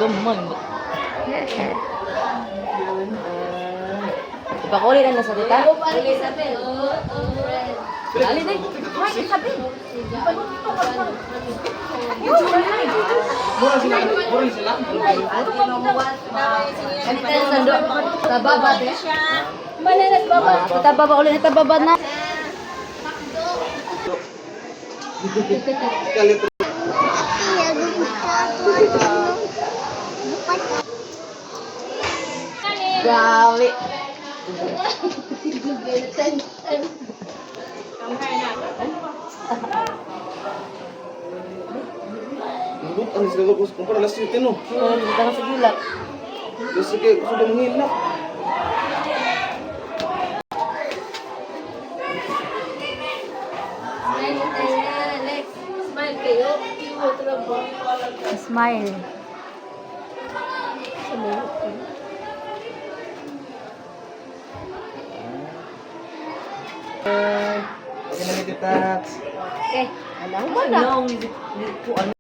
Gamay mo. Ipakuli lang na sa tita. Ali na. Ay, sabi. Murang sila. Tababa. Manalas baba. Tababa ulit na tababa na. Kalit. Gawi. Lubot ang sila ko kumpara last year no. Kita ka sa gilak. Kasi kay sudah menghina. Smile. Okay na kita. Okay. Alam mo ba na?